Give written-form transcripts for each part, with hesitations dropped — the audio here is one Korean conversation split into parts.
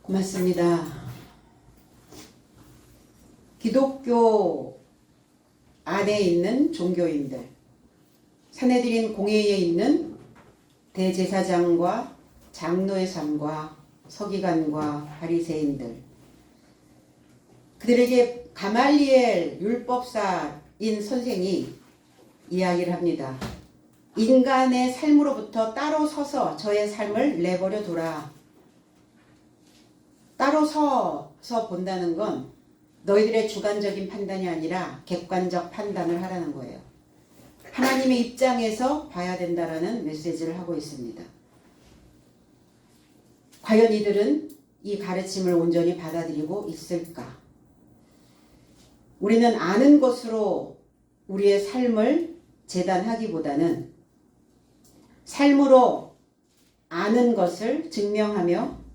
고맙습니다. 기독교 안에 있는 종교인들, 사내들인 공회에 있는 대제사장과 장로의 삶과 서기관과 바리새인들, 그들에게 가말리엘 율법사인 선생이 이야기를 합니다. 인간의 삶으로부터 따로 서서 저의 삶을 내버려 둬라. 따로 서서 본다는 건 너희들의 주관적인 판단이 아니라 객관적 판단을 하라는 거예요. 하나님의 입장에서 봐야 된다라는 메시지를 하고 있습니다. 과연 이들은 이 가르침을 온전히 받아들이고 있을까? 우리는 아는 것으로 우리의 삶을 재단하기보다는 삶으로 아는 것을 증명하며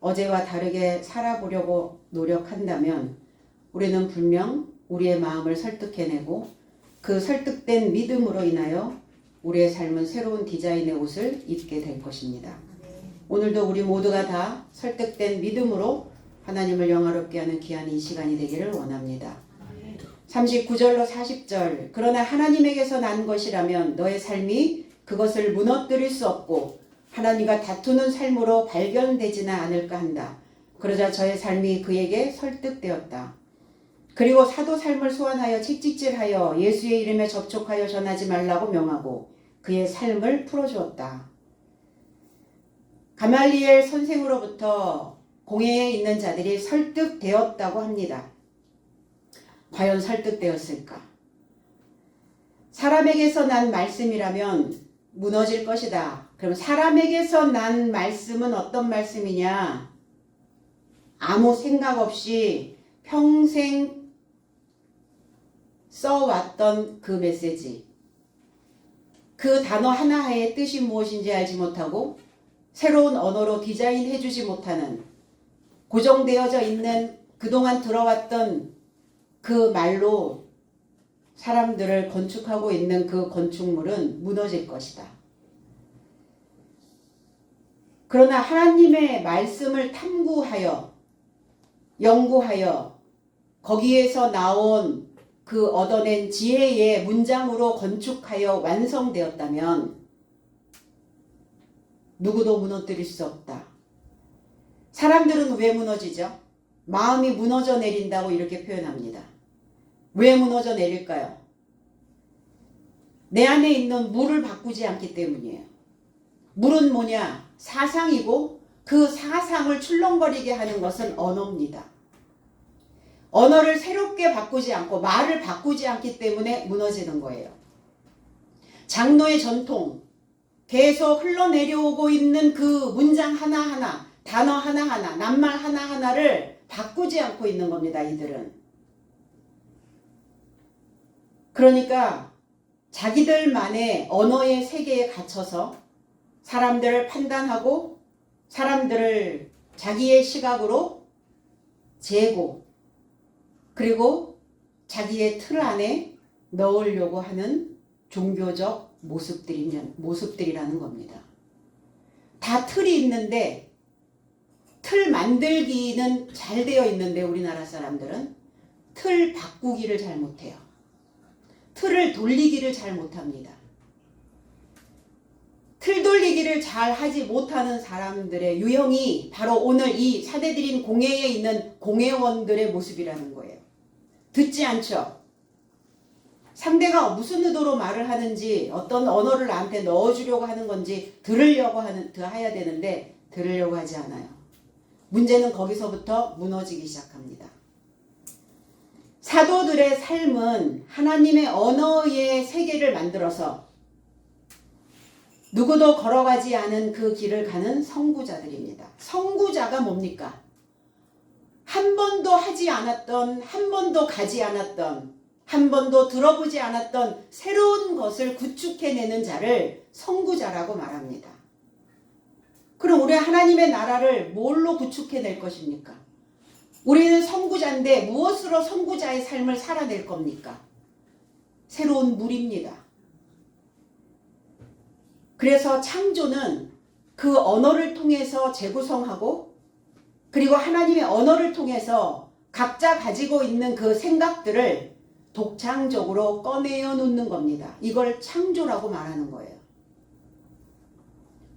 어제와 다르게 살아보려고 노력한다면 우리는 분명 우리의 마음을 설득해내고 그 설득된 믿음으로 인하여 우리의 삶은 새로운 디자인의 옷을 입게 될 것입니다. 오늘도 우리 모두가 다 설득된 믿음으로 하나님을 영화롭게 하는 귀한 이 시간이 되기를 원합니다. 39절로 40절, 그러나 하나님에게서 난 것이라면 너의 삶이 그것을 무너뜨릴 수 없고 하나님과 다투는 삶으로 발견되지는 않을까 한다. 그러자 저의 삶이 그에게 설득되었다. 그리고 사도 삶을 소환하여 채찍질하여 예수의 이름에 접촉하여 전하지 말라고 명하고 그의 삶을 풀어주었다. 가말리엘 선생으로부터 공회에 있는 자들이 설득되었다고 합니다. 과연 설득되었을까? 사람에게서 난 말씀이라면 무너질 것이다. 그럼 사람에게서 난 말씀은 어떤 말씀이냐? 아무 생각 없이 평생 써왔던 그 메시지. 그 단어 하나하나의 뜻이 무엇인지 알지 못하고 새로운 언어로 디자인해주지 못하는 고정되어져 있는 그동안 들어왔던 그 말로 사람들을 건축하고 있는 그 건축물은 무너질 것이다. 그러나 하나님의 말씀을 탐구하여 연구하여 거기에서 나온 그 얻어낸 지혜의 문장으로 건축하여 완성되었다면 누구도 무너뜨릴 수 없다. 사람들은 왜 무너지죠? 마음이 무너져 내린다고 이렇게 표현합니다. 왜 무너져 내릴까요? 내 안에 있는 물을 바꾸지 않기 때문이에요. 물은 뭐냐? 사상이고 그 사상을 출렁거리게 하는 것은 언어입니다. 언어를 새롭게 바꾸지 않고 말을 바꾸지 않기 때문에 무너지는 거예요. 장로의 전통, 계속 흘러내려오고 있는 그 문장 하나하나, 단어 하나하나, 낱말 하나하나를 바꾸지 않고 있는 겁니다. 이들은. 그러니까 자기들만의 언어의 세계에 갇혀서 사람들을 판단하고 사람들을 자기의 시각으로 재고 그리고 자기의 틀 안에 넣으려고 하는 종교적 모습들이라는 겁니다. 다 틀이 있는데 틀 만들기는 잘 되어 있는데 우리나라 사람들은 틀 바꾸기를 잘 못해요. 틀을 돌리기를 잘 못합니다. 틀 돌리기를 잘 하지 못하는 사람들의 유형이 바로 오늘 이 사대들인 공회에 있는 공회원들의 모습이라는 거예요. 듣지 않죠. 상대가 무슨 의도로 말을 하는지 어떤 언어를 나한테 넣어주려고 하는 건지 들으려고 해야 되는데 들으려고 하지 않아요. 문제는 거기서부터 무너지기 시작합니다. 사도들의 삶은 하나님의 언어의 세계를 만들어서 누구도 걸어가지 않은 그 길을 가는 선구자들입니다. 선구자가 뭡니까? 한 번도 하지 않았던, 한 번도 가지 않았던, 한 번도 들어보지 않았던 새로운 것을 구축해내는 자를 선구자라고 말합니다. 그럼 우리 하나님의 나라를 뭘로 구축해낼 것입니까? 우리는 선구자인데 무엇으로 선구자의 삶을 살아낼 겁니까? 새로운 물입니다. 그래서 창조는 그 언어를 통해서 재구성하고 그리고 하나님의 언어를 통해서 각자 가지고 있는 그 생각들을 독창적으로 꺼내어 놓는 겁니다. 이걸 창조라고 말하는 거예요.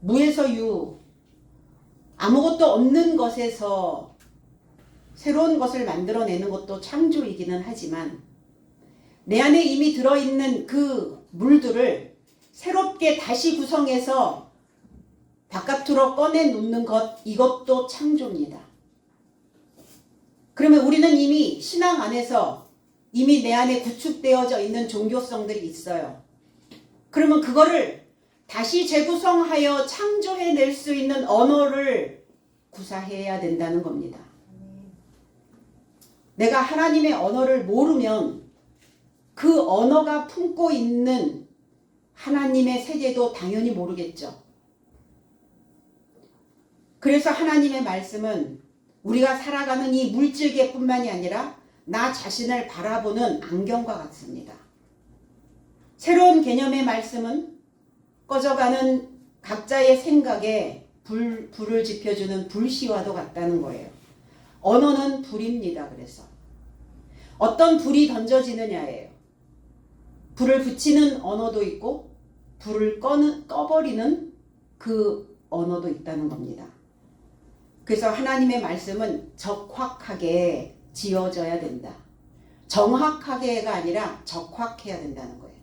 무에서 유, 아무것도 없는 것에서 새로운 것을 만들어내는 것도 창조이기는 하지만 내 안에 이미 들어있는 그 물들을 새롭게 다시 구성해서 바깥으로 꺼내놓는 것, 이것도 창조입니다. 그러면 우리는 이미 신앙 안에서 이미 내 안에 구축되어져 있는 종교성들이 있어요. 그러면 그거를 다시 재구성하여 창조해낼 수 있는 언어를 구사해야 된다는 겁니다. 내가 하나님의 언어를 모르면 그 언어가 품고 있는 하나님의 세계도 당연히 모르겠죠. 그래서 하나님의 말씀은 우리가 살아가는 이 물질계뿐만이 아니라 나 자신을 바라보는 안경과 같습니다. 새로운 개념의 말씀은 꺼져가는 각자의 생각에 불을 지펴주는 불씨와도 같다는 거예요. 언어는 불입니다. 그래서 어떤 불이 던져지느냐예요. 불을 붙이는 언어도 있고 불을 꺼버리는 그 언어도 있다는 겁니다. 그래서 하나님의 말씀은 적확하게 지어져야 된다. 정확하게가 아니라 적확해야 된다는 거예요.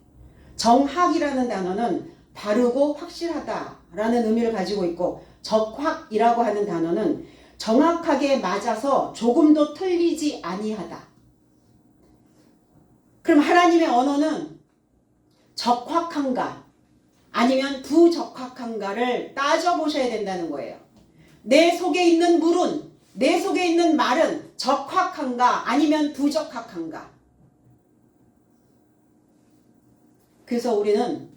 정확이라는 단어는 바르고 확실하다라는 의미를 가지고 있고 적확이라고 하는 단어는 정확하게 맞아서 조금도 틀리지 아니하다. 그럼 하나님의 언어는 적확한가 아니면 부적확한가를 따져보셔야 된다는 거예요. 내 속에 있는 물은, 내 속에 있는 말은 적확한가 아니면 부적확한가. 그래서 우리는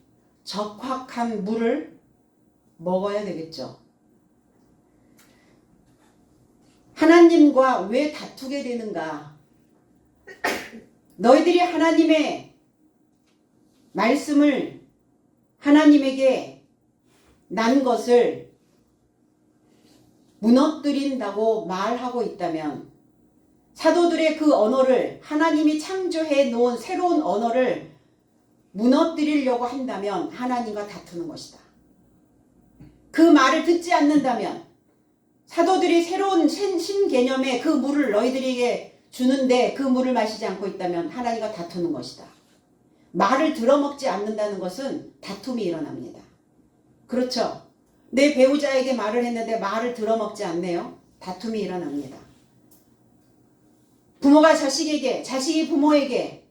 적확한 물을 먹어야 되겠죠. 하나님과 왜 다투게 되는가? 너희들이 하나님의 말씀을 하나님에게 난 것을 무너뜨린다고 말하고 있다면 사도들의 그 언어를 하나님이 창조해 놓은 새로운 언어를 무너뜨리려고 한다면 하나님과 다투는 것이다. 그 말을 듣지 않는다면 사도들이 새로운 신개념의 그 물을 너희들에게 주는데 그 물을 마시지 않고 있다면 하나님과 다투는 것이다. 말을 들어먹지 않는다는 것은 다툼이 일어납니다. 그렇죠? 내 배우자에게 말을 했는데 말을 들어먹지 않네요. 다툼이 일어납니다. 부모가 자식에게, 자식이 부모에게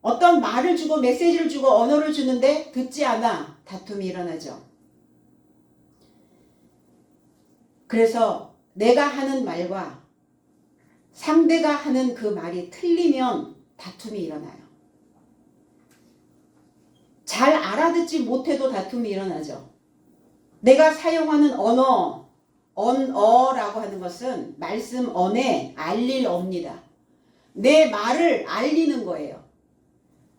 어떤 말을 주고 메시지를 주고 언어를 주는데 듣지 않아 다툼이 일어나죠. 그래서 내가 하는 말과 상대가 하는 그 말이 틀리면 다툼이 일어나요. 잘 알아듣지 못해도 다툼이 일어나죠. 내가 사용하는 언어라고 하는 것은 말씀 언에 알릴 어입니다. 내 말을 알리는 거예요.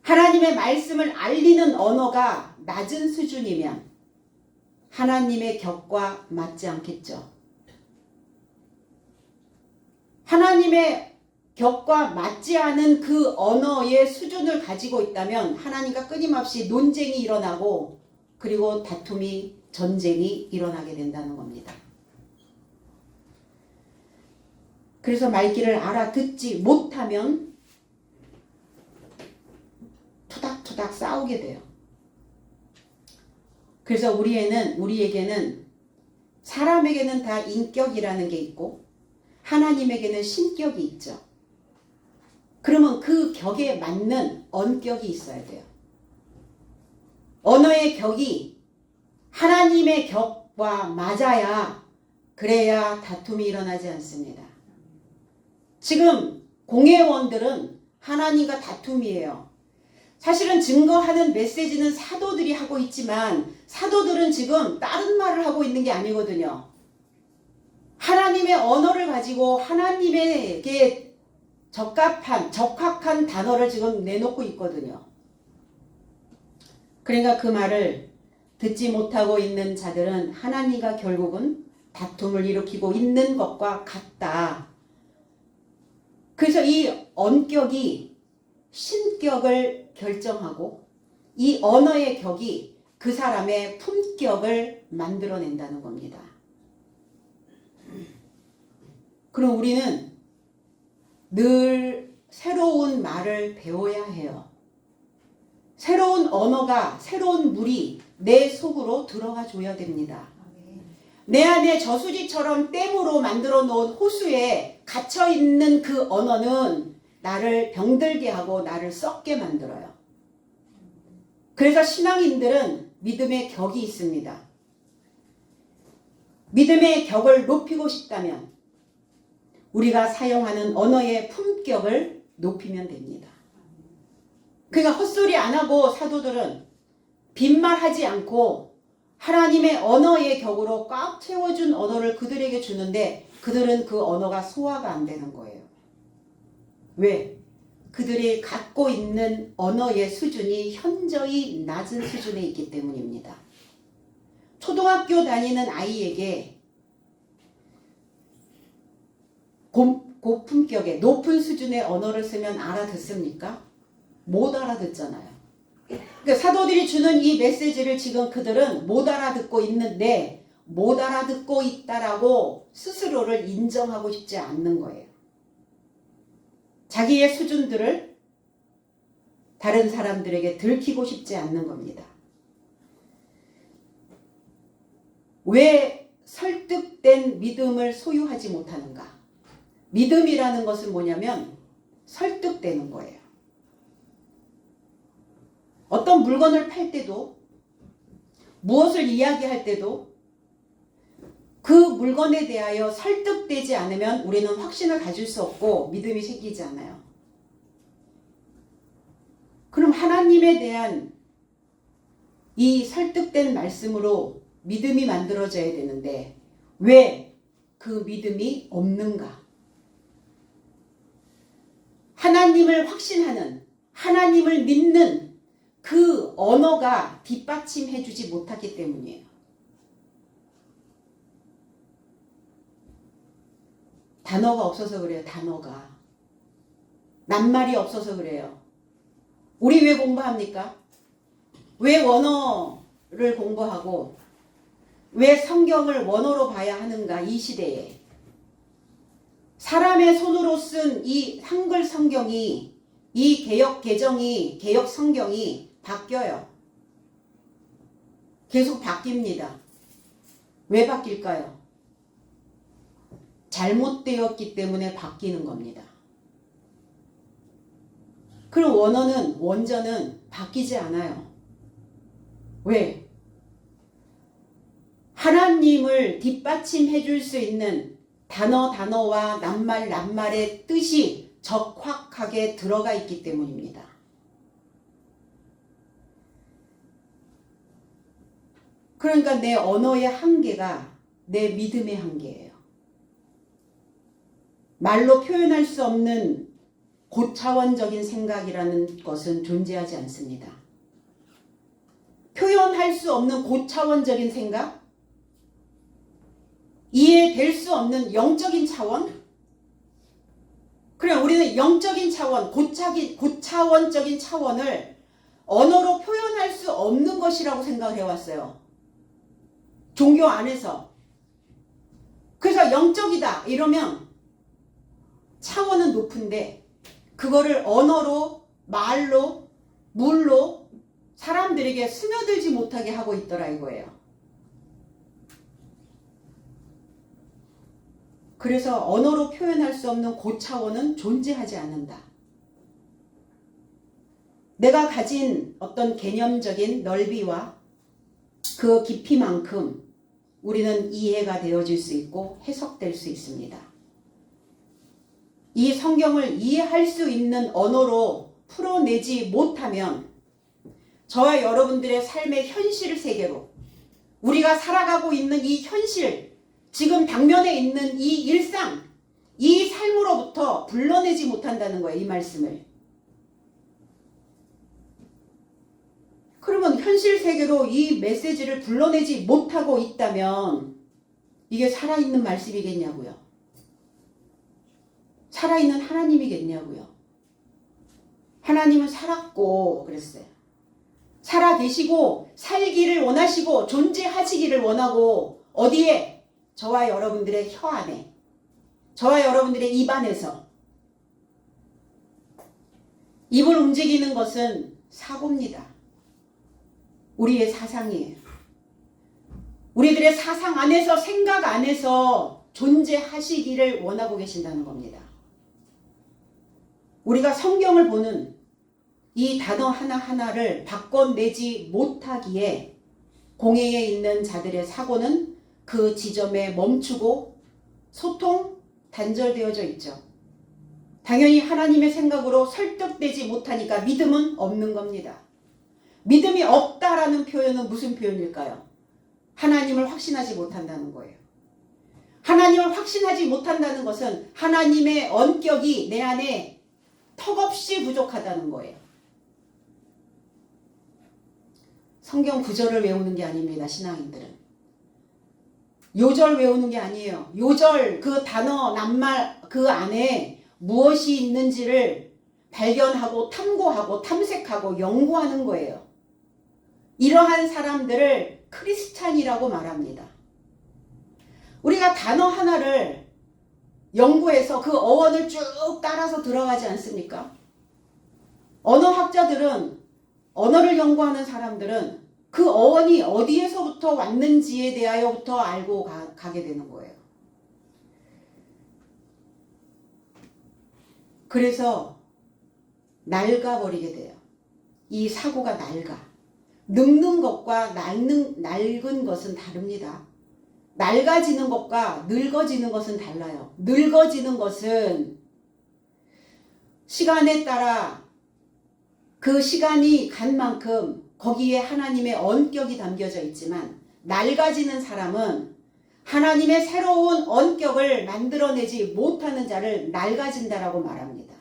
하나님의 말씀을 알리는 언어가 낮은 수준이면 하나님의 격과 맞지 않겠죠. 하나님의 격과 맞지 않은 그 언어의 수준을 가지고 있다면 하나님과 끊임없이 논쟁이 일어나고 그리고 다툼이 전쟁이 일어나게 된다는 겁니다. 그래서 말귀를 알아듣지 못하면 토닥토닥 싸우게 돼요. 그래서 우리에게는 사람에게는 다 인격이라는 게 있고 하나님에게는 신격이 있죠. 그러면 그 격에 맞는 언격이 있어야 돼요. 언어의 격이 하나님의 격과 맞아야 그래야 다툼이 일어나지 않습니다. 지금 공회원들은 하나님과 다툼이에요. 사실은 증거하는 메시지는 사도들이 하고 있지만 사도들은 지금 다른 말을 하고 있는 게 아니거든요. 하나님의 언어를 가지고 하나님에게 적합한 단어를 지금 내놓고 있거든요. 그러니까 그 말을 듣지 못하고 있는 자들은 하나님과 결국은 다툼을 일으키고 있는 것과 같다. 그래서 이 언격이 신격을 결정하고 이 언어의 격이 그 사람의 품격을 만들어낸다는 겁니다. 그럼 우리는 늘 새로운 말을 배워야 해요. 새로운 언어가, 새로운 물이 내 속으로 들어가 줘야 됩니다. 내 안에 저수지처럼 댐으로 만들어 놓은 호수에 갇혀 있는 그 언어는 나를 병들게 하고 나를 썩게 만들어요. 그래서 신앙인들은 믿음의 격이 있습니다. 믿음의 격을 높이고 싶다면 우리가 사용하는 언어의 품격을 높이면 됩니다. 그러니까 헛소리 안 하고 사도들은 빈말하지 않고 하나님의 언어의 격으로 꽉 채워준 언어를 그들에게 주는데 그들은 그 언어가 소화가 안 되는 거예요. 왜? 그들이 갖고 있는 언어의 수준이 현저히 낮은 수준에 있기 때문입니다. 초등학교 다니는 아이에게 고품격의 높은 수준의 언어를 쓰면 알아듣습니까? 못 알아듣잖아요. 그러니까 사도들이 주는 이 메시지를 지금 그들은 못 알아듣고 있는데 못 알아듣고 있다라고 스스로를 인정하고 싶지 않는 거예요. 자기의 수준들을 다른 사람들에게 들키고 싶지 않는 겁니다. 왜 설득된 믿음을 소유하지 못하는가? 믿음이라는 것은 뭐냐면 설득되는 거예요. 어떤 물건을 팔 때도 무엇을 이야기할 때도 그 물건에 대하여 설득되지 않으면 우리는 확신을 가질 수 없고 믿음이 생기지 않아요. 그럼 하나님에 대한 이 설득된 말씀으로 믿음이 만들어져야 되는데 왜 그 믿음이 없는가? 하나님을 확신하는, 하나님을 믿는 그 언어가 뒷받침해주지 못하기 때문이에요. 단어가 없어서 그래요. 단어가. 낱말이 없어서 그래요. 우리 왜 공부합니까? 왜 원어를 공부하고 왜 성경을 원어로 봐야 하는가? 이 시대에. 사람의 손으로 쓴 이 한글 성경이, 이 개역 개정이, 개역 성경이 바뀌어요. 계속 바뀝니다. 왜 바뀔까요? 잘못되었기 때문에 바뀌는 겁니다. 그럼 원어는, 원전은 바뀌지 않아요. 왜? 하나님을 뒷받침해 줄 수 있는 단어와 낱말의 뜻이 적확하게 들어가 있기 때문입니다. 그러니까 내 언어의 한계가 내 믿음의 한계예요. 말로 표현할 수 없는 고차원적인 생각이라는 것은 존재하지 않습니다. 표현할 수 없는 고차원적인 생각? 이해될 수 없는 영적인 차원? 그냥 우리는 영적인 차원, 고차원적인 차원을 언어로 표현할 수 없는 것이라고 생각을 해왔어요. 종교 안에서. 그래서 영적이다 이러면 차원은 높은데 그거를 언어로, 말로, 물로 사람들에게 스며들지 못하게 하고 있더라 이거예요. 그래서 언어로 표현할 수 없는 고차원은 존재하지 않는다. 내가 가진 어떤 개념적인 넓이와 그 깊이만큼 우리는 이해가 되어질 수 있고 해석될 수 있습니다. 이 성경을 이해할 수 있는 언어로 풀어내지 못하면 저와 여러분들의 삶의 현실 세계로 우리가 살아가고 있는 이 현실, 지금 당면에 있는 이 일상, 이 삶으로부터 불러내지 못한다는 거예요. 이 말씀을. 그러면 현실 세계로 이 메시지를 불러내지 못하고 있다면 이게 살아있는 말씀이겠냐고요. 살아있는 하나님이겠냐고요. 하나님은 살았고 그랬어요. 살아계시고 살기를 원하시고 존재하시기를 원하고 어디에? 저와 여러분들의 혀 안에, 저와 여러분들의 입 안에서. 입을 움직이는 것은 사고입니다. 우리의 사상이에요. 우리들의 사상 안에서, 생각 안에서 존재하시기를 원하고 계신다는 겁니다. 우리가 성경을 보는 이 단어 하나하나를 바꿔내지 못하기에 공회에 있는 자들의 사고는 그 지점에 멈추고 소통 단절되어져 있죠. 당연히 하나님의 생각으로 설득되지 못하니까 믿음은 없는 겁니다. 믿음이 없다라는 표현은 무슨 표현일까요? 하나님을 확신하지 못한다는 거예요. 하나님을 확신하지 못한다는 것은 하나님의 원격이 내 안에 턱없이 부족하다는 거예요. 성경 구절을 외우는 게 아닙니다. 신앙인들은. 요절 외우는 게 아니에요. 요절 그 단어 낱말 그 안에 무엇이 있는지를 발견하고 탐구하고 탐색하고 연구하는 거예요. 이러한 사람들을 크리스찬이라고 말합니다. 우리가 단어 하나를 연구해서 그 어원을 쭉 따라서 들어가지 않습니까? 언어학자들은, 언어를 연구하는 사람들은 그 어원이 어디에서부터 왔는지에 대하여부터 알고 가게 되는 거예요. 그래서 낡아버리게 돼요. 이 사고가 낡아. 늙는 것과 낡은 것은 다릅니다. 낡아지는 것과 늙어지는 것은 달라요. 늙어지는 것은 시간에 따라 그 시간이 간 만큼 거기에 하나님의 원격이 담겨져 있지만, 낡아지는 사람은 하나님의 새로운 원격을 만들어내지 못하는 자를 낡아진다라고 말합니다.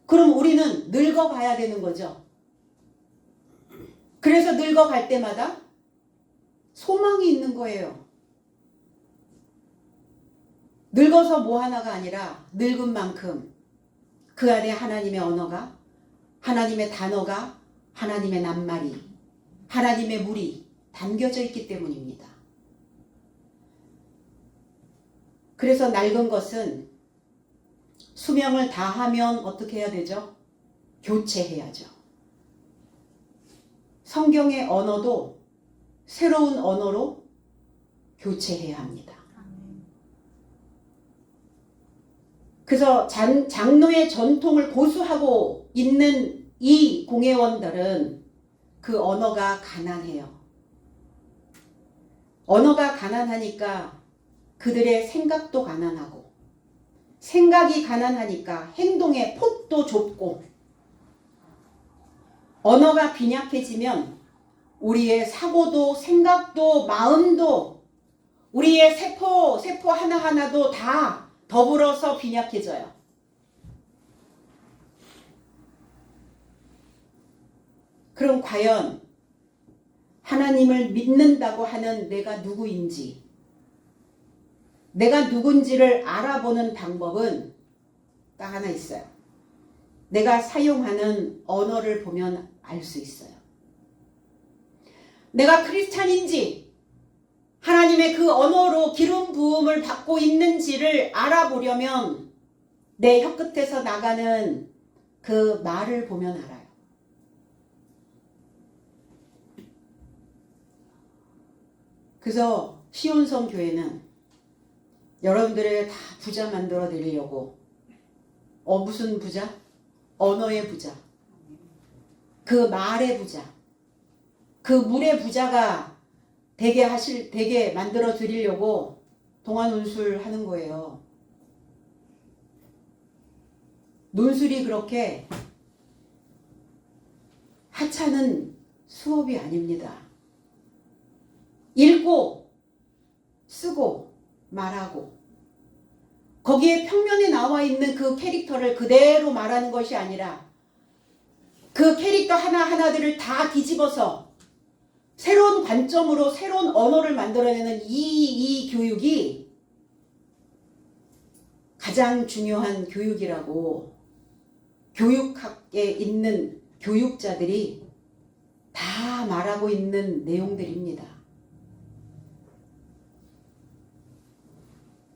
그럼 우리는 늙어가야 되는 거죠. 그래서 늙어갈 때마다 소망이 있는 거예요. 늙어서 뭐 하나가 아니라 늙은 만큼 그 안에 하나님의 언어가, 하나님의 단어가, 하나님의 낱말이, 하나님의 물이 담겨져 있기 때문입니다. 그래서 낡은 것은 수명을 다하면 어떻게 해야 되죠? 교체해야죠. 성경의 언어도 새로운 언어로 교체해야 합니다. 그래서 장로의 전통을 고수하고 있는 이 공회원들은 그 언어가 가난해요. 언어가 가난하니까 그들의 생각도 가난하고, 생각이 가난하니까 행동의 폭도 좁고, 언어가 빈약해지면 우리의 사고도 생각도 마음도 우리의 세포 하나하나도 다 더불어서 빈약해져요. 그럼 과연 하나님을 믿는다고 하는 내가 누구인지, 내가 누군지를 알아보는 방법은 딱 하나 있어요. 내가 사용하는 언어를 보면 알 수 있어요. 내가 크리스찬인지 하나님의 그 언어로 기름 부음을 받고 있는지를 알아보려면 내 혀끝에서 나가는 그 말을 보면 알아요. 그래서 시온성 교회는 여러분들의 다 부자 만들어 드리려고, 무슨 부자? 언어의 부자, 그 말의 부자, 그 물의 부자가 되게 만들어 드리려고 동안 논술하는 거예요. 논술이 그렇게 하찮은 수업이 아닙니다. 읽고 쓰고 말하고, 거기에 평면에 나와 있는 그 캐릭터를 그대로 말하는 것이 아니라 그 캐릭터 하나하나들을 다 뒤집어서 새로운 관점으로 새로운 언어를 만들어내는 이 교육이 가장 중요한 교육이라고 교육학에 있는 교육자들이 다 말하고 있는 내용들입니다.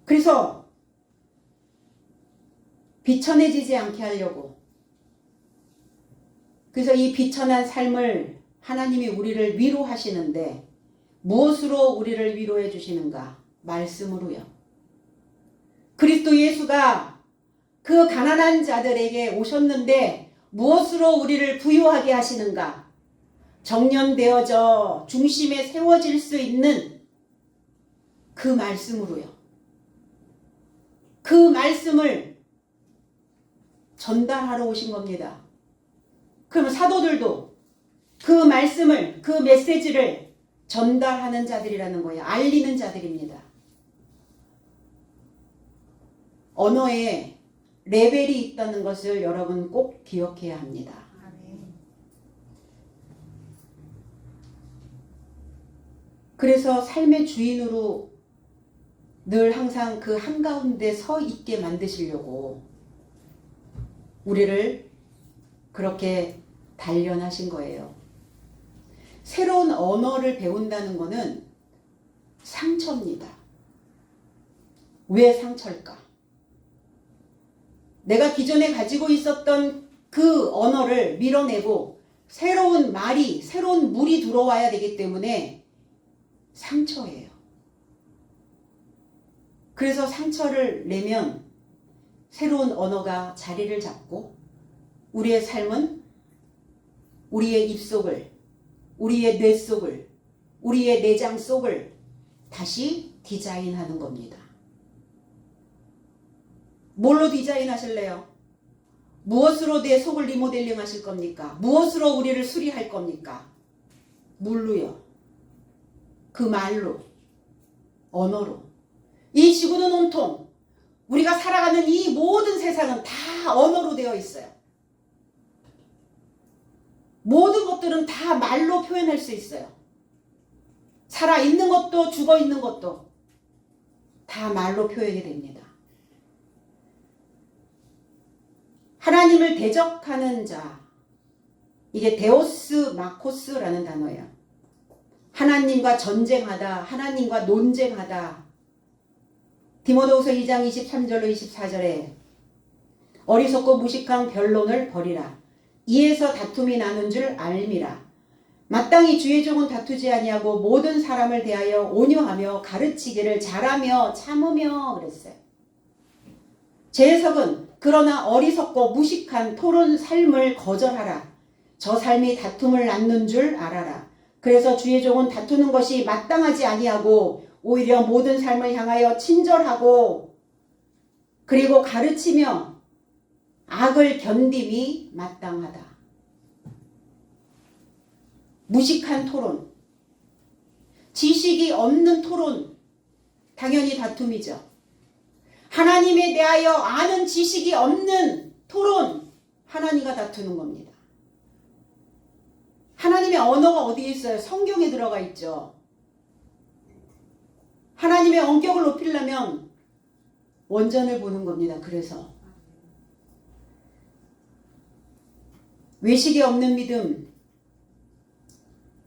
그래서 비천해지지 않게 하려고, 그래서 이 비천한 삶을 하나님이 우리를 위로하시는데 무엇으로 우리를 위로해 주시는가? 말씀으로요. 그리스도 예수가 그 가난한 자들에게 오셨는데 무엇으로 우리를 부유하게 하시는가? 정년되어져 중심에 세워질 수 있는 그 말씀으로요. 그 말씀을 전달하러 오신 겁니다. 그러면 사도들도 그 말씀을, 그 메시지를 전달하는 자들이라는 거예요. 알리는 자들입니다. 언어에 레벨이 있다는 것을 여러분 꼭 기억해야 합니다. 그래서 삶의 주인으로 늘 항상 그 한가운데 서 있게 만드시려고 우리를 그렇게 단련하신 거예요. 새로운 언어를 배운다는 것은 상처입니다. 왜 상처일까? 내가 기존에 가지고 있었던 그 언어를 밀어내고 새로운 말이, 새로운 물이 들어와야 되기 때문에 상처예요. 그래서 상처를 내면 새로운 언어가 자리를 잡고 우리의 삶은 우리의 입속을, 우리의 뇌 속을, 우리의 내장 속을 다시 디자인하는 겁니다. 뭘로 디자인하실래요? 무엇으로 내 속을 리모델링 하실 겁니까? 무엇으로 우리를 수리할 겁니까? 물로요. 그 말로, 언어로. 이 지구는 온통 우리가 살아가는 이 모든 세상은 다 언어로 되어 있어요. 모든 것들은 다 말로 표현할 수 있어요. 살아있는 것도 죽어있는 것도 다 말로 표현이 됩니다. 하나님을 대적하는 자, 이게 데오스 마코스라는 단어예요. 하나님과 전쟁하다, 하나님과 논쟁하다. 디모데후서 2장 23절로 24절에 어리석고 무식한 변론을 버리라. 이에서 다툼이 나는 줄 알미라. 마땅히 주의 종은 다투지 아니하고 모든 사람을 대하여 온유하며 가르치기를 잘하며 참으며 그랬어요. 제 해석은 그러나 어리석고 무식한 토론 삶을 거절하라. 저 삶이 다툼을 낳는 줄 알아라. 그래서 주의 종은 다투는 것이 마땅하지 아니하고 오히려 모든 삶을 향하여 친절하고 그리고 가르치며 악을 견딤이 마땅하다. 무식한 토론, 지식이 없는 토론, 당연히 다툼이죠. 하나님에 대하여 아는 지식이 없는 토론, 하나님과 다투는 겁니다. 하나님의 언어가 어디에 있어요? 성경에 들어가 있죠. 하나님의 원격을 높이려면 원전을 보는 겁니다. 그래서 외식이 없는 믿음,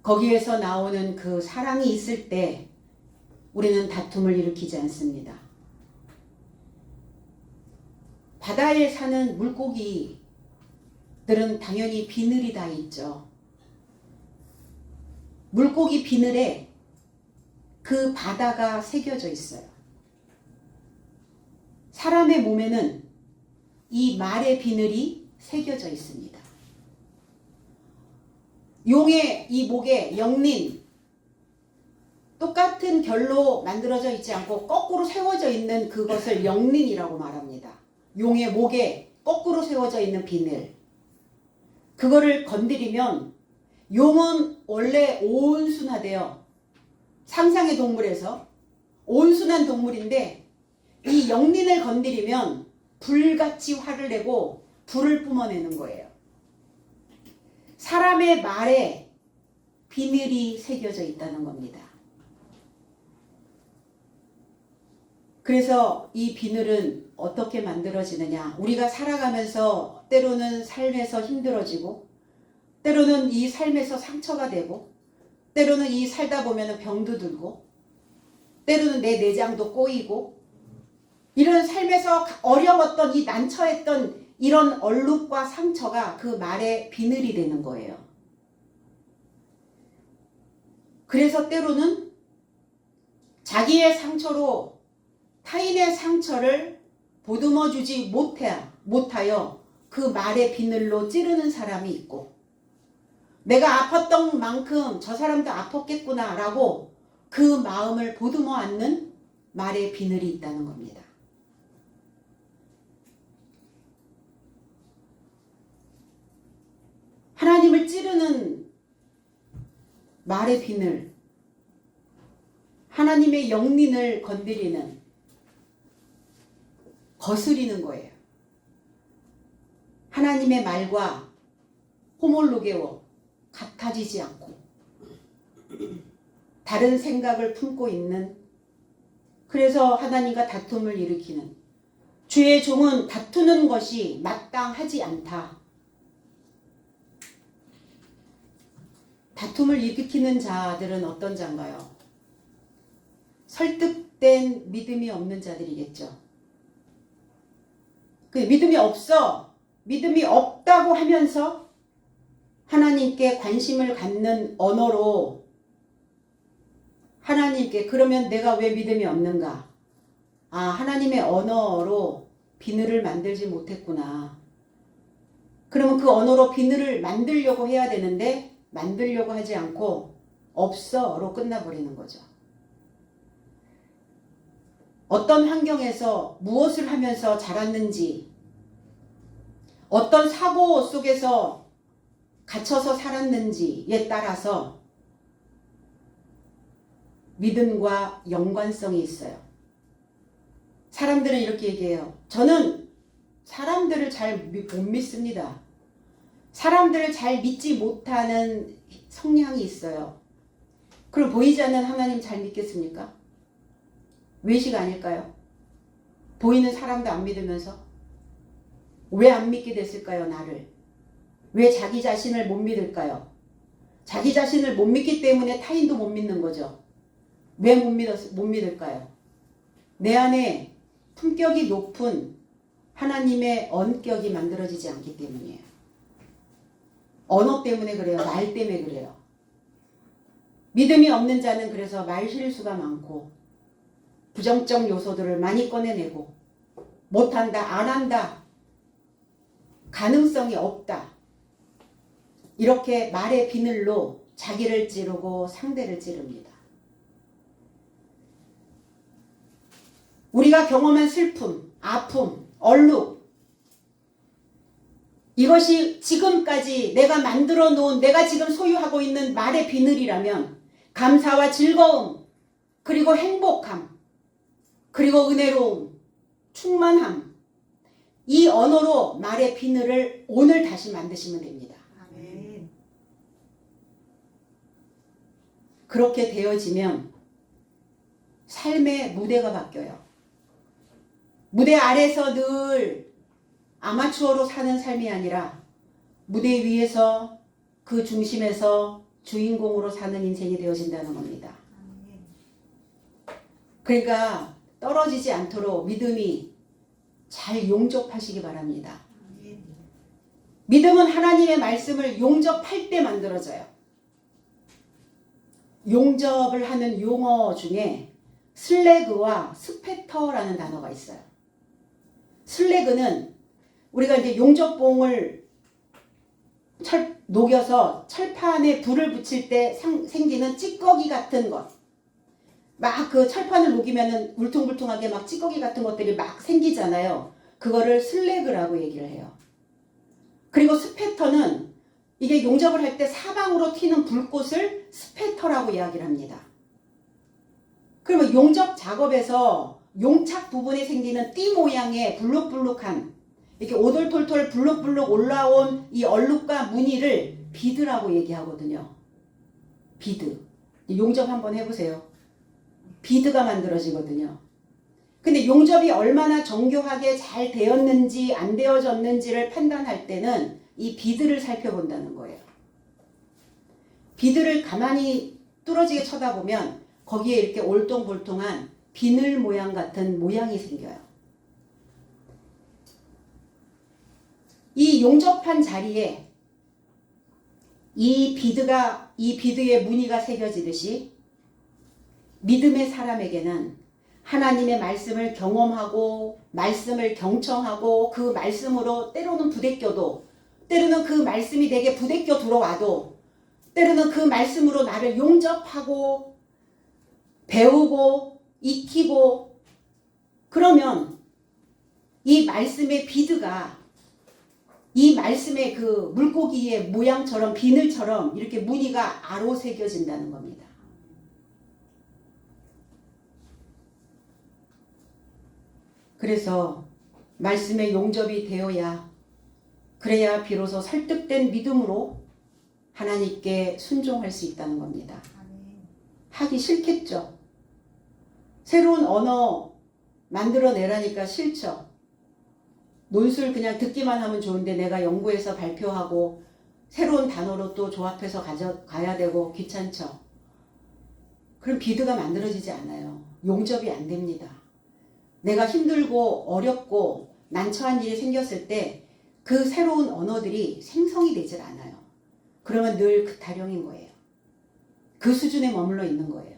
거기에서 나오는 그 사랑이 있을 때 우리는 다툼을 일으키지 않습니다. 바다에 사는 물고기들은 당연히 비늘이 다 있죠. 물고기 비늘에 그 바다가 새겨져 있어요. 사람의 몸에는 이 말의 비늘이 새겨져 있습니다. 용의 이 목에 영린, 똑같은 결로 만들어져 있지 않고 거꾸로 세워져 있는 그것을 영린이라고 말합니다. 용의 목에 거꾸로 세워져 있는 비늘. 그거를 건드리면 용은 원래 온순하대요. 상상의 동물에서 온순한 동물인데 이 영린을 건드리면 불같이 화를 내고 불을 뿜어내는 거예요. 사람의 말에 비늘이 새겨져 있다는 겁니다. 그래서 이 비늘은 어떻게 만들어지느냐? 우리가 살아가면서 때로는 삶에서 힘들어지고, 때로는 이 삶에서 상처가 되고, 때로는 이 살다 보면 병도 들고, 때로는 내 내장도 꼬이고, 이런 삶에서 어려웠던 이 난처했던 이런 얼룩과 상처가 그 말의 비늘이 되는 거예요. 그래서 때로는 자기의 상처로 타인의 상처를 보듬어 주지 못하여 그 말의 비늘로 찌르는 사람이 있고, 내가 아팠던 만큼 저 사람도 아팠겠구나 라고 그 마음을 보듬어 안는 말의 비늘이 있다는 겁니다. 하나님을 찌르는 말의 비늘, 하나님의 영린을 건드리는, 거스리는 거예요. 하나님의 말과 호몰로게오, 같아지지 않고 다른 생각을 품고 있는, 그래서 하나님과 다툼을 일으키는, 주의 종은 다투는 것이 마땅하지 않다. 다툼을 일으키는 자들은 어떤 자인가요? 설득된 믿음이 없는 자들이겠죠. 그 믿음이 없다고 하면서 하나님께 관심을 갖는 언어로 하나님께, 그러면 내가 왜 믿음이 없는가? 아, 하나님의 언어로 비늘을 만들지 못했구나. 그러면 그 언어로 비늘을 만들려고 해야 되는데 만들려고 하지 않고 없어로 끝나버리는 거죠. 어떤 환경에서 무엇을 하면서 자랐는지, 어떤 사고 속에서 갇혀서 살았는지에 따라서 믿음과 연관성이 있어요. 사람들은 이렇게 얘기해요. 저는 사람들을 잘 못 믿습니다. 사람들을 잘 믿지 못하는 성향이 있어요. 그럼 보이지 않는 하나님 잘 믿겠습니까? 외식 아닐까요? 보이는 사람도 안 믿으면서 왜 안 믿게 됐을까요? 나를 왜 자기 자신을 못 믿을까요? 자기 자신을 못 믿기 때문에 타인도 못 믿는 거죠. 왜 못 믿을까요? 내 안에 품격이 높은 하나님의 언격이 만들어지지 않기 때문이에요. 언어 때문에 그래요. 말 때문에 그래요. 믿음이 없는 자는 그래서 말 실수가 많고 부정적 요소들을 많이 꺼내내고 못한다, 안 한다, 가능성이 없다, 이렇게 말의 비늘로 자기를 찌르고 상대를 찌릅니다. 우리가 경험한 슬픔, 아픔, 얼룩, 이것이 지금까지 내가 만들어 놓은, 내가 지금 소유하고 있는 말의 비늘이라면 감사와 즐거움, 그리고 행복함, 그리고 은혜로움, 충만함, 이 언어로 말의 비늘을 오늘 다시 만드시면 됩니다. 아멘. 그렇게 되어지면 삶의 무대가 바뀌어요. 무대 아래서 늘 아마추어로 사는 삶이 아니라 무대 위에서 그 중심에서 주인공으로 사는 인생이 되어진다는 겁니다. 그러니까 떨어지지 않도록 믿음이 잘 용접하시기 바랍니다. 믿음은 하나님의 말씀을 용접할 때 만들어져요. 용접을 하는 용어 중에 슬래그와 스페터라는 단어가 있어요. 슬래그는 우리가 이제 용접봉을 녹여서 철판에 불을 붙일 때 생기는 찌꺼기 같은 것, 막 그 철판을 녹이면은 울퉁불퉁하게 막 찌꺼기 같은 것들이 막 생기잖아요. 그거를 슬래그라고 얘기를 해요. 그리고 스패터는 이게 용접을 할 때 사방으로 튀는 불꽃을 스패터라고 이야기를 합니다. 그러면 용접 작업에서 용착 부분에 생기는 띠 모양의 불룩불룩한, 이렇게 오돌톨톨 불룩불룩 올라온 이 얼룩과 무늬를 비드라고 얘기하거든요. 비드. 용접 한번 해보세요. 비드가 만들어지거든요. 근데 용접이 얼마나 정교하게 잘 되었는지 안 되어졌는지를 판단할 때는 이 비드를 살펴본다는 거예요. 비드를 가만히 뚫어지게 쳐다보면 거기에 이렇게 올통볼통한 비늘 모양 같은 모양이 생겨요. 이 용접한 자리에 이 비드의 무늬가 새겨지듯이 믿음의 사람에게는 하나님의 말씀을 경험하고 말씀을 경청하고 그 말씀으로 때로는 부대껴도 때로는 그 말씀이 내게 부대껴 들어와도 때로는 그 말씀으로 나를 용접하고 배우고 익히고 그러면 이 말씀의 비드가 이 말씀의 그 물고기의 모양처럼 비늘처럼 이렇게 무늬가 아로 새겨진다는 겁니다. 그래서 말씀의 용접이 되어야 그래야 비로소 설득된 믿음으로 하나님께 순종할 수 있다는 겁니다. 하기 싫겠죠. 새로운 언어 만들어내라니까 싫죠. 논술 그냥 듣기만 하면 좋은데 내가 연구해서 발표하고 새로운 단어로 또 조합해서 가야 되고 귀찮죠. 그럼 비드가 만들어지지 않아요. 용접이 안 됩니다. 내가 힘들고 어렵고 난처한 일이 생겼을 때 그 새로운 언어들이 생성이 되질 않아요. 그러면 늘 그 타령인 거예요. 그 수준에 머물러 있는 거예요.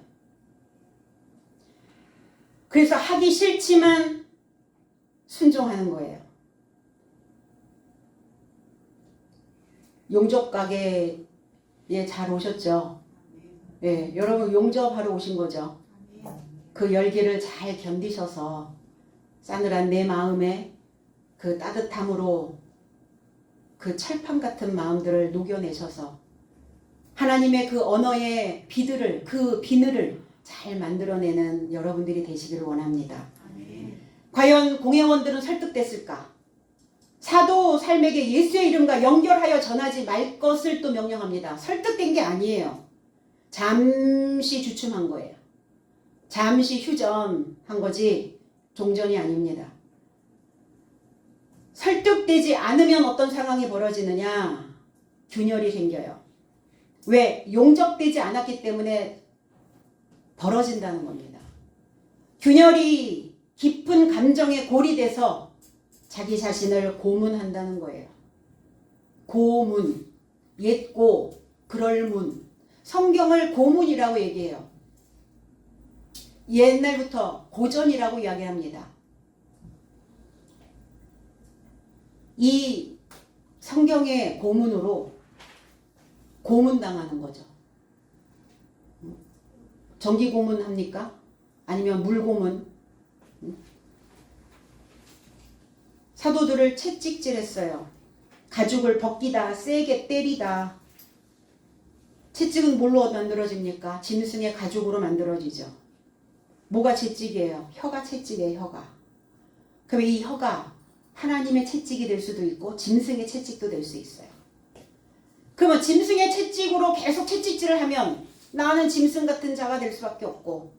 그래서 하기 싫지만 순종하는 거예요. 용접 가게에 잘 오셨죠? 예, 여러분 용접하러 오신 거죠? 그 열기를 잘 견디셔서 싸늘한 내 마음에 그 따뜻함으로 그 철판 같은 마음들을 녹여내셔서 하나님의 그 언어의 비늘을 그 비늘을 잘 만들어내는 여러분들이 되시기를 원합니다. 과연 공회원들은 설득됐을까? 사도 삶에게 예수의 이름과 연결하여 전하지 말 것을 또 명령합니다. 설득된 게 아니에요. 잠시 주춤한 거예요. 잠시 휴전한 거지 종전이 아닙니다. 설득되지 않으면 어떤 상황이 벌어지느냐? 균열이 생겨요. 왜? 용접되지 않았기 때문에 벌어진다는 겁니다. 균열이 깊은 감정에 골이돼서 자기 자신을 고문한다는 거예요. 고문, 옛고, 그럴문. 성경을 고문이라고 얘기해요. 옛날부터 고전이라고 이야기합니다. 이 성경의 고문으로 고문당하는 거죠. 전기 고문 합니까? 아니면 물 고문? 사도들을 채찍질했어요. 가죽을 벗기다, 세게 때리다. 채찍은 뭘로 만들어집니까? 짐승의 가죽으로 만들어지죠. 뭐가 채찍이에요? 혀가 채찍이에요, 혀가. 그럼 이 혀가 하나님의 채찍이 될 수도 있고 짐승의 채찍도 될 수 있어요. 그러면 짐승의 채찍으로 계속 채찍질을 하면 나는 짐승 같은 자가 될 수밖에 없고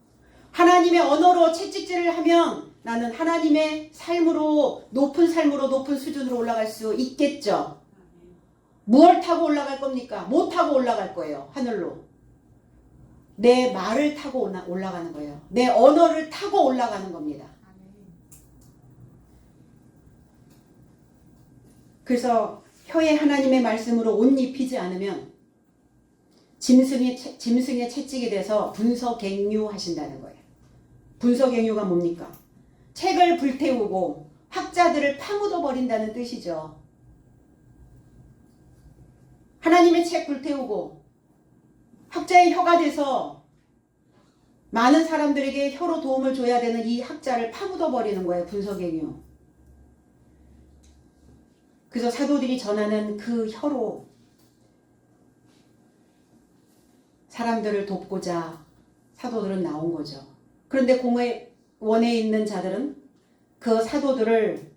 하나님의 언어로 채찍질을 하면 나는 하나님의 삶으로 높은 수준으로 올라갈 수 있겠죠. 무엇을 타고 올라갈 겁니까? 못 타고 올라갈 거예요. 하늘로. 내 말을 타고 올라가는 거예요. 내 언어를 타고 올라가는 겁니다. 그래서 혀에 하나님의 말씀으로 옷 입히지 않으면 짐승의 채찍이 돼서 분서갱유 하신다는 거예요. 분서갱유가 뭡니까? 책을 불태우고 학자들을 파묻어 버린다는 뜻이죠. 하나님의 책 불태우고 학자의 혀가 돼서 많은 사람들에게 혀로 도움을 줘야 되는 이 학자를 파묻어 버리는 거예요. 분서갱유. 그래서 사도들이 전하는 그 혀로 사람들을 돕고자 사도들은 나온 거죠. 그런데 공회원에 있는 자들은 그 사도들을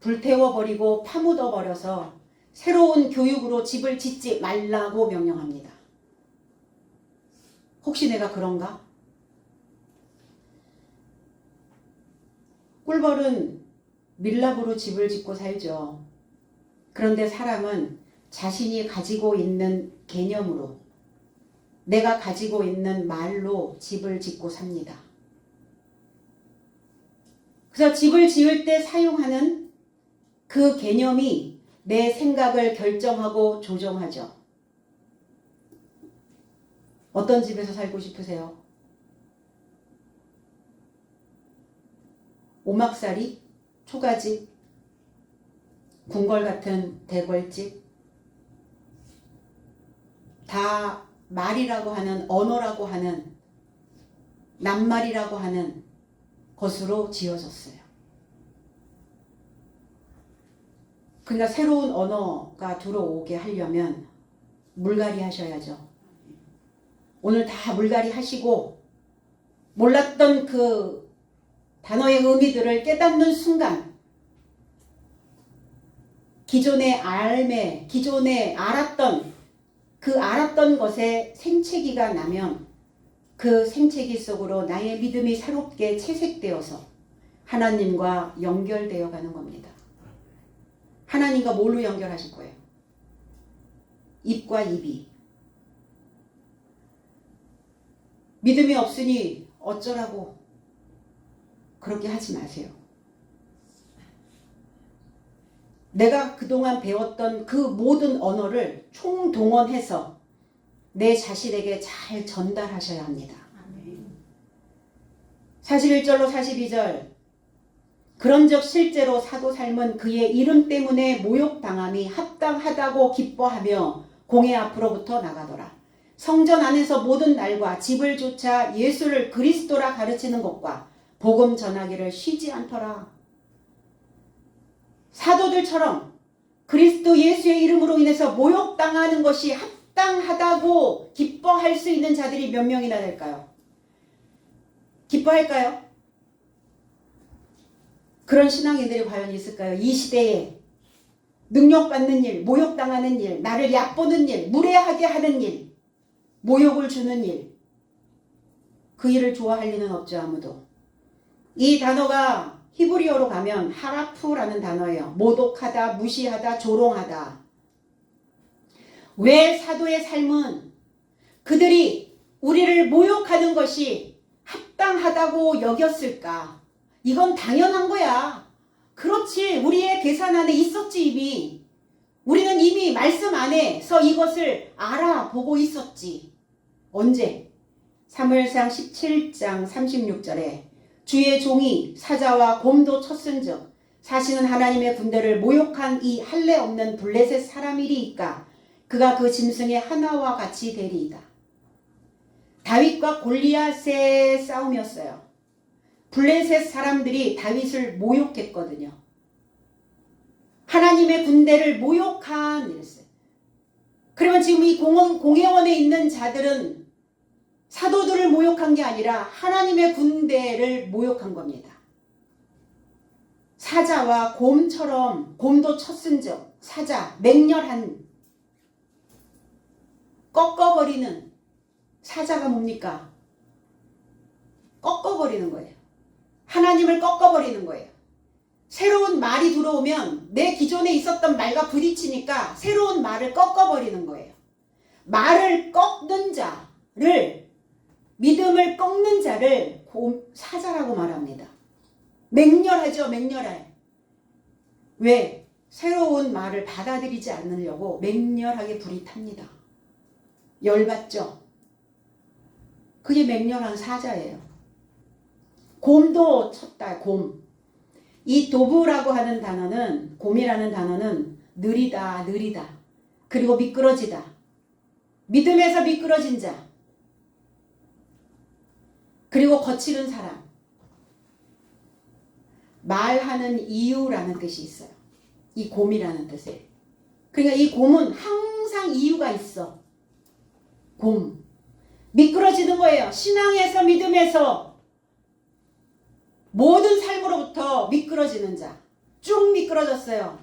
불태워버리고 파묻어버려서 새로운 교육으로 집을 짓지 말라고 명령합니다. 혹시 내가 그런가? 꿀벌은 밀랍으로 집을 짓고 살죠. 그런데 사람은 자신이 가지고 있는 개념으로, 내가 가지고 있는 말로 집을 짓고 삽니다. 그래서 집을 지을 때 사용하는 그 개념이 내 생각을 결정하고 조정하죠. 어떤 집에서 살고 싶으세요? 오막살이? 초가집? 궁궐 같은 대궐집? 다 말이라고 하는, 언어라고 하는, 낱말이라고 하는 것으로 지어졌어요. 그러니까 새로운 언어가 들어오게 하려면 물갈이 하셔야죠. 오늘 다 물갈이 하시고 몰랐던 그 단어의 의미들을 깨닫는 순간 기존에 알았던 것에 생채기가 나면 그 생채기 속으로 나의 믿음이 새롭게 채색되어서 하나님과 연결되어 가는 겁니다. 하나님과 뭘로 연결하실 거예요? 입과 입이. 믿음이 없으니 어쩌라고 그렇게 하지 마세요. 내가 그동안 배웠던 그 모든 언어를 총동원해서 내 자신에게 잘 전달하셔야 합니다. 41절로 42절 그런즉 실제로 사도 삶은 그의 이름 때문에 모욕당함이 합당하다고 기뻐하며 공회 앞으로부터 나가더라. 성전 안에서 모든 날과 집을 조차 예수를 그리스도라 가르치는 것과 복음 전하기를 쉬지 않더라. 사도들처럼 그리스도 예수의 이름으로 인해서 모욕당하는 것이 합당하다고 기뻐할 수 있는 자들이 몇 명이나 될까요? 기뻐할까요? 그런 신앙인들이 과연 있을까요? 이 시대에 능력받는 일, 모욕당하는 일, 나를 얕보는 일, 무례하게 하는 일, 모욕을 주는 일, 그 일을 좋아할 리는 없죠. 아무도. 이 단어가 히브리어로 가면 하라프라는 단어예요. 모독하다, 무시하다, 조롱하다. 왜 사도의 삶은 그들이 우리를 모욕하는 것이 합당하다고 여겼을까? 이건 당연한 거야. 그렇지. 우리의 계산 안에 있었지 이미. 우리는 이미 말씀 안에서 이것을 알아보고 있었지. 언제? 사무엘상 17장 36절에 주의 종이 사자와 곰도 쳤은즉 사시는 하나님의 군대를 모욕한 이 할례 없는 블레셋 사람이리이까 그가 그 짐승의 하나와 같이 되리이다. 다윗과 골리앗의 싸움이었어요. 블레셋 사람들이 다윗을 모욕했거든요. 하나님의 군대를 모욕한 이랬어요. 그러면 지금 이 공회원에 있는 자들은 사도들을 모욕한 게 아니라 하나님의 군대를 모욕한 겁니다. 사자와 곰처럼 곰도 쳤은즉 사자, 맹렬한 꺾어버리는 사자가 뭡니까? 꺾어버리는 거예요. 하나님을 꺾어버리는 거예요. 새로운 말이 들어오면 내 기존에 있었던 말과 부딪히니까 새로운 말을 꺾어버리는 거예요. 말을 꺾는 자를, 믿음을 꺾는 자를 사자라고 말합니다. 맹렬하죠. 맹렬해. 왜? 새로운 말을 받아들이지 않으려고 맹렬하게 불이 탑니다. 열받죠. 그게 맹렬한 사자예요. 곰도 쳤다. 곰. 이 도부라고 하는 단어는, 곰이라는 단어는 느리다, 느리다. 그리고 미끄러지다. 믿음에서 미끄러진 자. 그리고 거칠은 사람. 말하는 이유라는 뜻이 있어요. 이 곰이라는 뜻에. 그러니까 이 곰은 항상 이유가 있어. 곰. 미끄러지는 거예요. 신앙에서, 믿음에서 모든 삶으로부터 미끄러지는 자. 쭉 미끄러졌어요.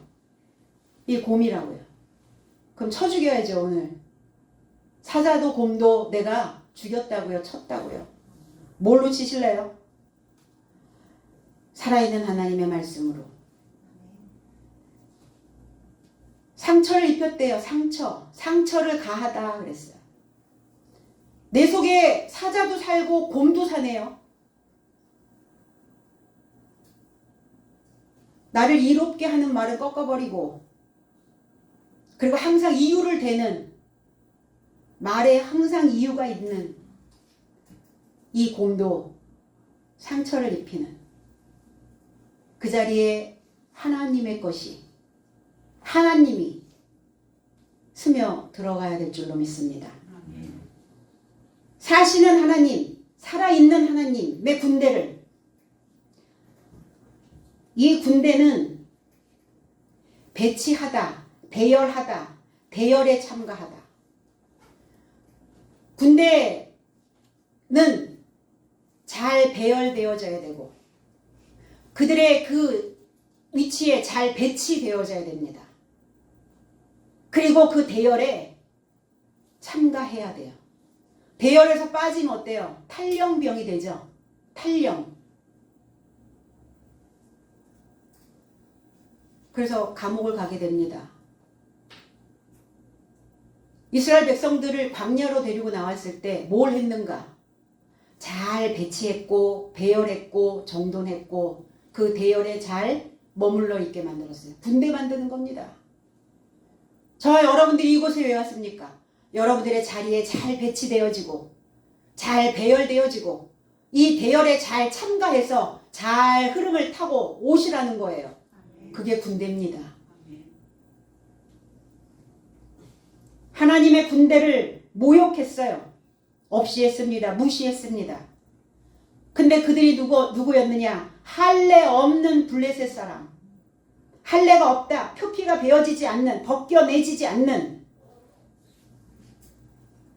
이 곰이라고요. 그럼 쳐 죽여야죠. 오늘. 사자도 곰도 내가 죽였다고요? 쳤다고요? 뭘로 치실래요? 살아있는 하나님의 말씀으로. 상처를 입혔대요. 상처를 가하다 그랬어요. 내 속에 사자도 살고 곰도 사네요. 나를 이롭게 하는 말은 꺾어버리고, 그리고 항상 이유를 대는, 말에 항상 이유가 있는 이 곰도 상처를 입히는, 그 자리에 하나님의 것이, 하나님이 스며 들어가야 될 줄로 믿습니다. 사시는 하나님, 살아있는 하나님의 군대를, 이 군대는 배치하다, 대열하다, 대열에 참가하다. 군대는 잘 배열되어져야 되고 그들의 그 위치에 잘 배치되어져야 됩니다. 그리고 그 대열에 참가해야 돼요. 대열에서 빠지면 어때요? 탈영병이 되죠. 탈영. 그래서 감옥을 가게 됩니다. 이스라엘 백성들을 광야로 데리고 나왔을 때 뭘 했는가? 잘 배치했고 배열했고 정돈했고 그 대열에 잘 머물러 있게 만들었어요. 군대 만드는 겁니다. 저와 여러분들이 이곳에 왜 왔습니까? 여러분들의 자리에 잘 배치되어지고 잘 배열되어지고 이 대열에 잘 참가해서 잘 흐름을 타고 오시라는 거예요. 그게 군대입니다. 하나님의 군대를 모욕했어요. 없이 했습니다. 무시했습니다. 근데 그들이 누구였느냐? 할례 없는 블레셋 사람. 할례가 없다. 표피가 베어지지 않는, 벗겨내지지 않는,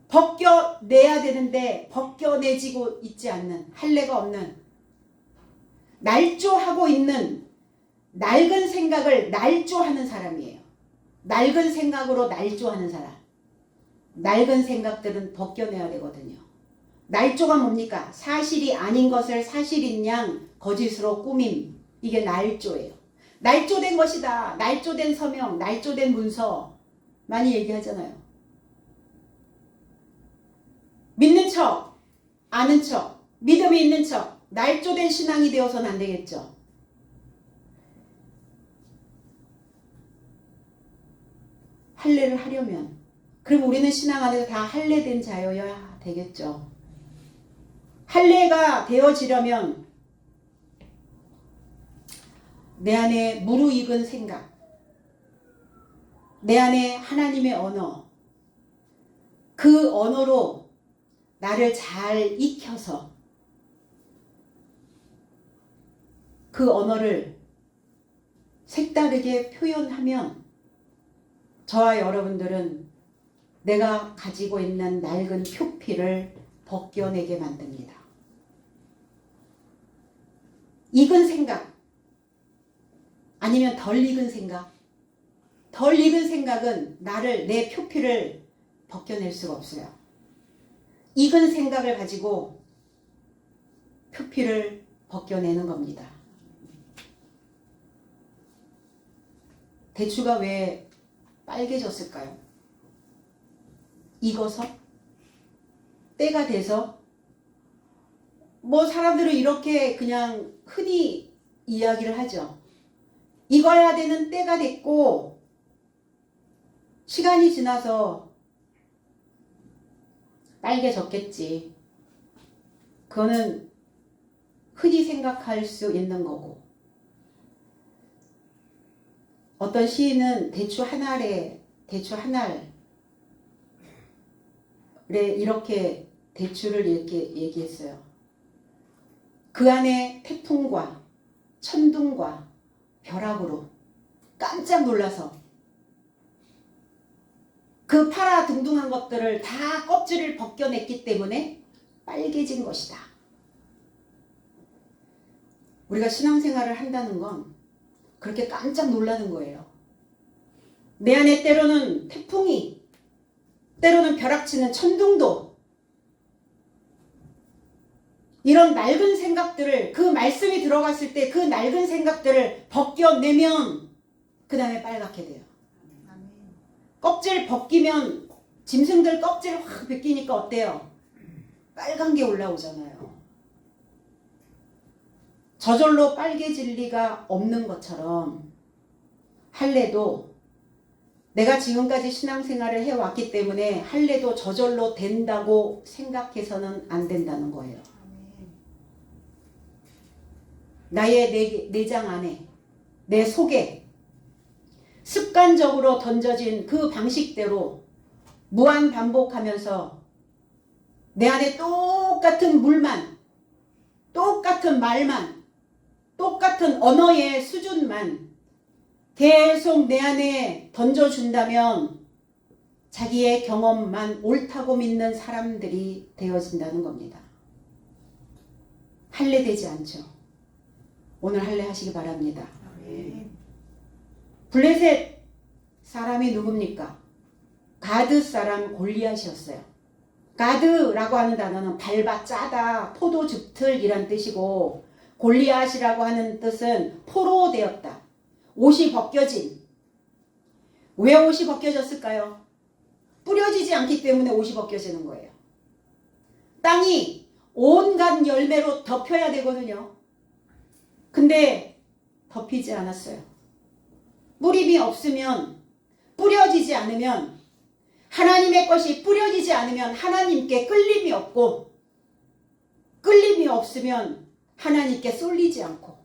벗겨내야 되는데 벗겨내지고 있지 않는, 할례가 없는, 날조하고 있는, 낡은 생각을 날조하는 사람이에요. 낡은 생각으로 날조하는 사람. 낡은 생각들은 벗겨내야 되거든요. 날조가 뭡니까? 사실이 아닌 것을 사실인 양 거짓으로 꾸밈. 이게 날조예요. 날조된 것이다. 날조된 서명, 날조된 문서 많이 얘기하잖아요. 믿는 척, 아는 척, 믿음이 있는 척, 날조된 신앙이 되어서는 안 되겠죠. 할례를 하려면, 그럼 우리는 신앙 안에서 다 할례된 자여야 되겠죠. 할례가 되어지려면 내 안에 무르익은 생각, 내 안에 하나님의 언어, 그 언어로 나를 잘 익혀서 그 언어를 색다르게 표현하면 저와 여러분들은 내가 가지고 있는 낡은 표피를 벗겨내게 만듭니다. 익은 생각 아니면 덜 익은 생각. 덜 익은 생각은 나를, 내 표피를 벗겨낼 수가 없어요. 익은 생각을 가지고 표피를 벗겨내는 겁니다. 대추가 왜 빨개졌을까요? 익어서? 때가 돼서? 뭐 사람들은 이렇게 그냥 흔히 이야기를 하죠. 익어야 되는 때가 됐고 시간이 지나서 빨개졌겠지. 그거는 흔히 생각할 수 있는 거고, 어떤 시인은 대추 한 알에 이렇게 대추를 이렇게 얘기했어요. 그 안에 태풍과 천둥과 벼락으로 깜짝 놀라서 그 파라둥둥한 것들을 다 껍질을 벗겨냈기 때문에 빨개진 것이다. 우리가 신앙생활을 한다는 건 그렇게 깜짝 놀라는 거예요. 내 안에 때로는 태풍이, 때로는 벼락치는 천둥도, 이런 낡은 생각들을 그 말씀이 들어갔을 때 그 낡은 생각들을 벗겨내면 그 다음에 빨갛게 돼요. 껍질 벗기면 짐승들 껍질 확 벗기니까 어때요? 빨간 게 올라오잖아요. 저절로 빨개질 리가 없는 것처럼 할례도 내가 지금까지 신앙생활을 해왔기 때문에 할례도 저절로 된다고 생각해서는 안 된다는 거예요. 나의 내장 안에 내 속에 습관적으로 던져진 그 방식대로 무한 반복하면서 내 안에 똑같은 물만, 똑같은 말만, 똑같은 언어의 수준만 계속 내 안에 던져준다면 자기의 경험만 옳다고 믿는 사람들이 되어진다는 겁니다. 할례되지 않죠. 오늘 할례하시기 바랍니다. 블레셋 사람이 누굽니까? 가드 사람 골리앗이었어요. 가드라고 하는 단어는 밟아 짜다, 포도 즙틀이란 뜻이고 골리앗이라고 하는 뜻은 포로 되었다. 옷이 벗겨진. 왜 옷이 벗겨졌을까요? 뿌려지지 않기 때문에 옷이 벗겨지는 거예요. 땅이 온갖 열매로 덮여야 되거든요. 근데 덮이지 않았어요. 뿌림이 없으면, 뿌려지지 않으면, 하나님의 것이 뿌려지지 않으면 하나님께 끌림이 없고, 끌림이 없으면 하나님께 쏠리지 않고,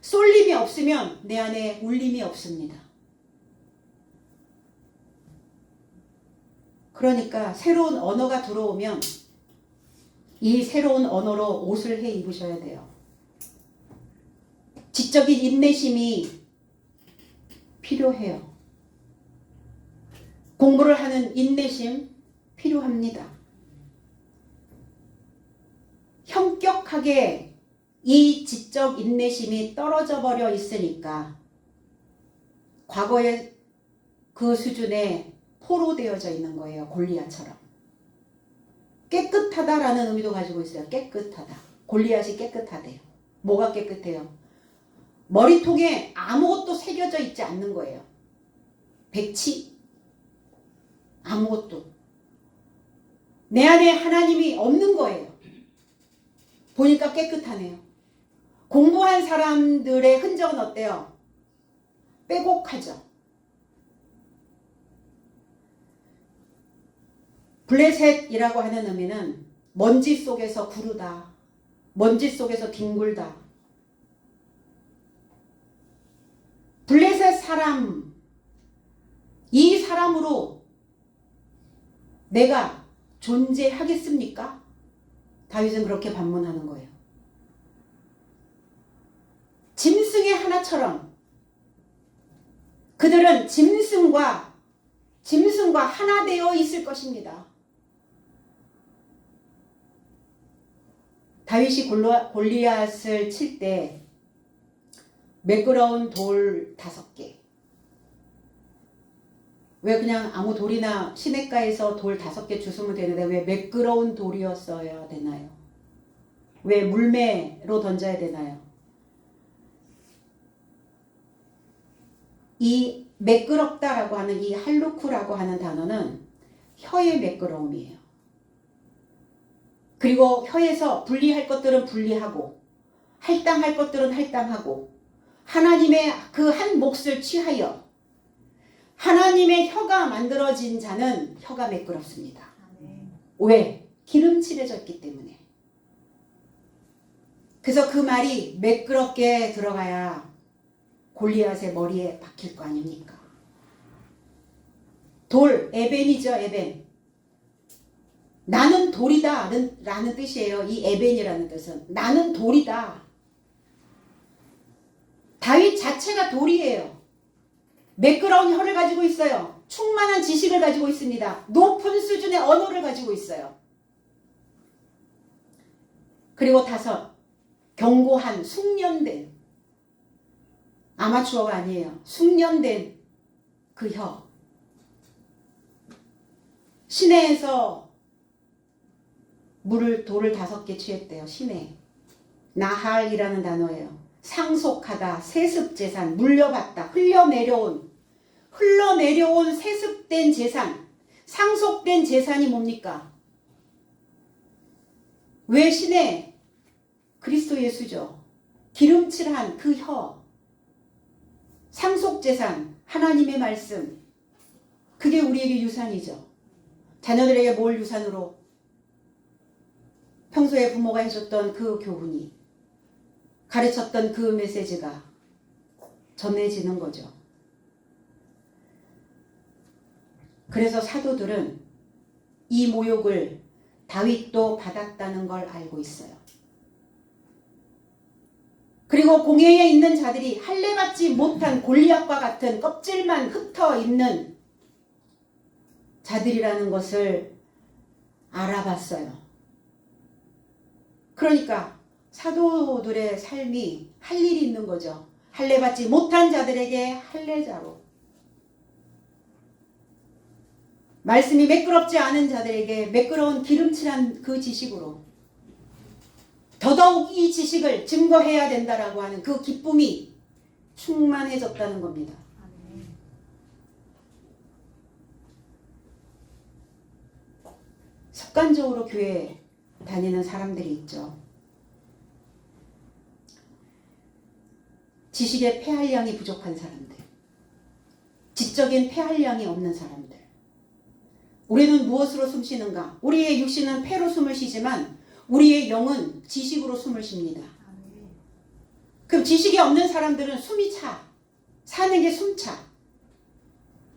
쏠림이 없으면 내 안에 울림이 없습니다. 그러니까 새로운 언어가 들어오면 이 새로운 언어로 옷을 해 입으셔야 돼요. 지적인 인내심이 필요해요. 공부를 하는 인내심 필요합니다. 현격하게 이 지적 인내심이 떨어져 버려 있으니까 과거의 그 수준에 포로되어져 있는 거예요. 골리앗처럼. 깨끗하다라는 의미도 가지고 있어요. 깨끗하다. 골리앗이 깨끗하대요. 뭐가 깨끗해요? 머리통에 아무것도 새겨져 있지 않는 거예요. 백치? 아무것도. 내 안에 하나님이 없는 거예요. 보니까 깨끗하네요. 공부한 사람들의 흔적은 어때요? 빼곡하죠. 블레셋이라고 하는 의미는 먼지 속에서 구르다, 먼지 속에서 뒹굴다. 블레셋 사람, 이 사람으로 내가 존재하겠습니까? 다윗은 그렇게 반문하는 거예요. 짐승의 하나처럼 그들은 짐승과 하나 되어 있을 것입니다. 다윗이 골리앗을 칠 때 매끄러운 돌 5개. 왜 그냥 아무 돌이나 시냇가에서 돌 5개 주스면 되는데 왜 매끄러운 돌이었어야 되나요? 왜 물매로 던져야 되나요? 이 매끄럽다라고 하는 이 할루쿠라고 하는 단어는 혀의 매끄러움이에요. 그리고 혀에서 분리할 것들은 분리하고 할당할 것들은 할당하고 하나님의 그 한 몫을 취하여 하나님의 혀가 만들어진 자는 혀가 매끄럽습니다. 왜? 기름칠해졌기 때문에. 그래서 그 말이 매끄럽게 들어가야 골리앗의 머리에 박힐 거 아닙니까? 돌, 에벤이죠, 에벤. 나는 돌이다 라는 뜻이에요. 이 에벤이라는 뜻은. 나는 돌이다. 다윗 자체가 돌이에요. 매끄러운 혀를 가지고 있어요. 충만한 지식을 가지고 있습니다. 높은 수준의 언어를 가지고 있어요. 그리고 5, 견고한 숙련된, 아마추어가 아니에요. 숙련된 그 혀. 시내에서 돌을 5개 취했대요. 시내. 나할이라는 단어예요. 상속하다, 세습재산, 물려받다, 흘러내려온 세습된 재산, 상속된 재산이 뭡니까? 왜 시내? 그리스도 예수죠. 기름칠한 그 혀, 상속재산, 하나님의 말씀, 그게 우리에게 유산이죠. 자녀들에게 뭘 유산으로? 평소에 부모가 해줬던 그 교훈이, 가르쳤던 그 메시지가 전해지는 거죠. 그래서 사도들은 이 모욕을 다윗도 받았다는 걸 알고 있어요. 그리고 공회에 있는 자들이 할례받지 못한 골리앗과 같은 껍질만 흩어 있는 자들이라는 것을 알아봤어요. 그러니까 사도들의 삶이 할 일이 있는 거죠. 할례받지 못한 자들에게 할례자로, 말씀이 매끄럽지 않은 자들에게 매끄러운 기름칠한 그 지식으로 더더욱 이 지식을 증거해야 된다라고 하는 그 기쁨이 충만해졌다는 겁니다. 습관적으로 교회에 다니는 사람들이 있죠. 지식의 폐활량이 부족한 사람들, 지적인 폐활량이 없는 사람들. 우리는 무엇으로 숨쉬는가? 우리의 육신은 폐로 숨을 쉬지만 우리의 영은 지식으로 숨을 쉽니다. 그럼 지식이 없는 사람들은 숨이 차. 사는 게 숨차.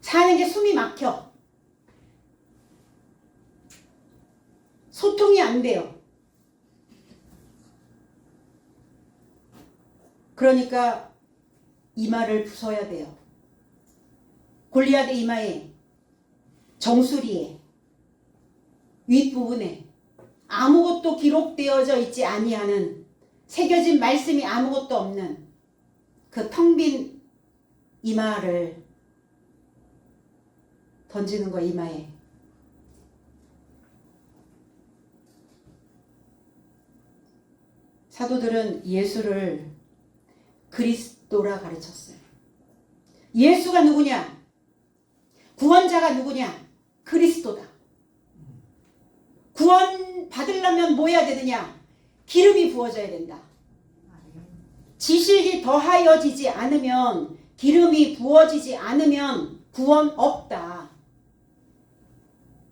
사는 게 숨이 막혀. 소통이 안 돼요. 그러니까 이마를 부숴야 돼요. 골리앗의 이마에, 정수리에, 윗부분에 아무것도 기록되어져 있지 아니하는, 새겨진 말씀이 아무것도 없는 그 텅 빈 이마를 던지는 거, 이마에. 사도들은 예수를 그리스도라 가르쳤어요. 예수가 누구냐? 구원자가 누구냐? 그리스도다. 구원 받으려면 뭐 해야 되느냐? 기름이 부어져야 된다. 지식이 더하여지지 않으면, 기름이 부어지지 않으면 구원 없다.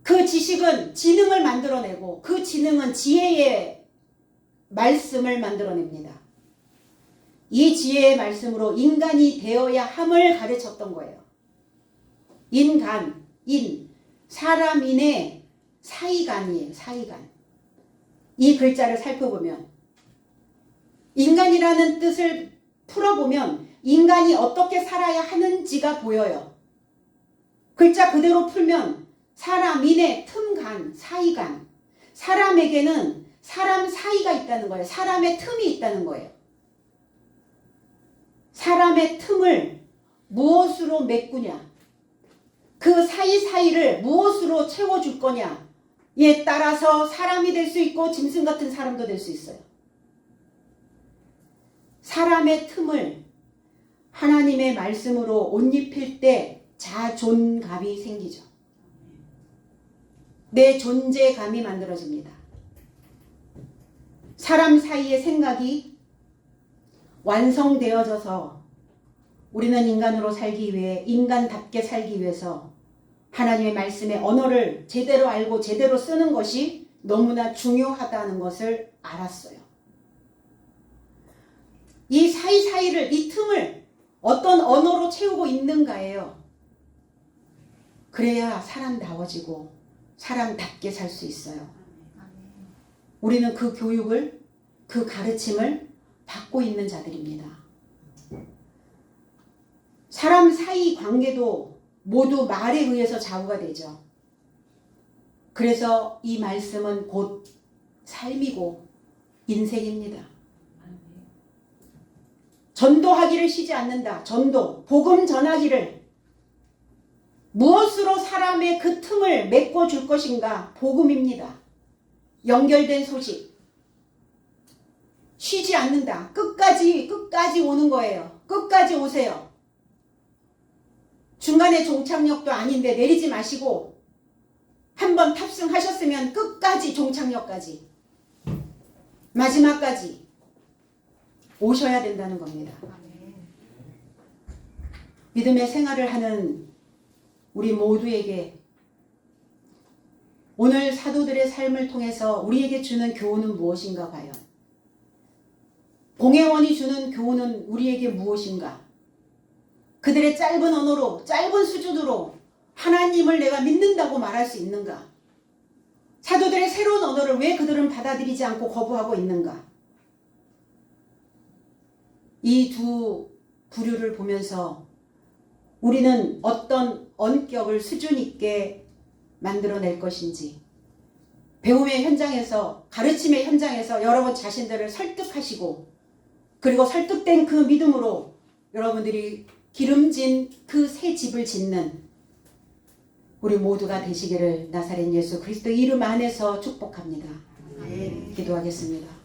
그 지식은 지능을 만들어내고 그 지능은 지혜의 말씀을 만들어냅니다. 이 지혜의 말씀으로 인간이 되어야 함을 가르쳤던 거예요. 사람인의 사이간이에요. 사이간. 이 글자를 살펴보면, 인간이라는 뜻을 풀어보면 인간이 어떻게 살아야 하는지가 보여요. 글자 그대로 풀면 사람인의 틈간, 사이간. 사람에게는 사람 사이가 있다는 거예요. 사람의 틈이 있다는 거예요. 사람의 틈을 무엇으로 메꾸냐? 그 사이사이를 무엇으로 채워줄 거냐에 따라서 사람이 될 수 있고 짐승 같은 사람도 될 수 있어요. 사람의 틈을 하나님의 말씀으로 옷 입힐 때 자존감이 생기죠. 내 존재감이 만들어집니다. 사람 사이의 생각이 완성되어져서 우리는 인간으로 살기 위해, 인간답게 살기 위해서 하나님의 말씀의 언어를 제대로 알고 제대로 쓰는 것이 너무나 중요하다는 것을 알았어요. 이 사이사이를, 이 틈을 어떤 언어로 채우고 있는가예요. 그래야 사람다워지고 사람답게 살 수 있어요. 우리는 그 교육을, 그 가르침을 받고 있는 자들입니다. 사람 사이 관계도 모두 말에 의해서 좌우가 되죠. 그래서 이 말씀은 곧 삶이고 인생입니다. 전도하기를 쉬지 않는다. 전도, 복음 전하기를. 무엇으로 사람의 그 틈을 메꿔줄 것인가? 복음입니다. 연결된 소식. 쉬지 않는다. 끝까지 오는 거예요. 끝까지 오세요. 중간에 종착역도 아닌데 내리지 마시고 한번 탑승하셨으면 끝까지 종착역까지 마지막까지 오셔야 된다는 겁니다. 믿음의 생활을 하는 우리 모두에게 오늘 사도들의 삶을 통해서 우리에게 주는 교훈은 무엇인가 과연? 공회원이 주는 교훈은 우리에게 무엇인가? 그들의 짧은 언어로, 짧은 수준으로 하나님을 내가 믿는다고 말할 수 있는가? 사도들의 새로운 언어를 왜 그들은 받아들이지 않고 거부하고 있는가? 이 두 부류를 보면서 우리는 어떤 언격을 수준 있게 만들어낼 것인지, 배움의 현장에서, 가르침의 현장에서 여러분 자신들을 설득하시고, 그리고 설득된 그 믿음으로 여러분들이 기름진 그 새 집을 짓는 우리 모두가 되시기를 나사렛 예수 그리스도 이름 안에서 축복합니다. 기도하겠습니다.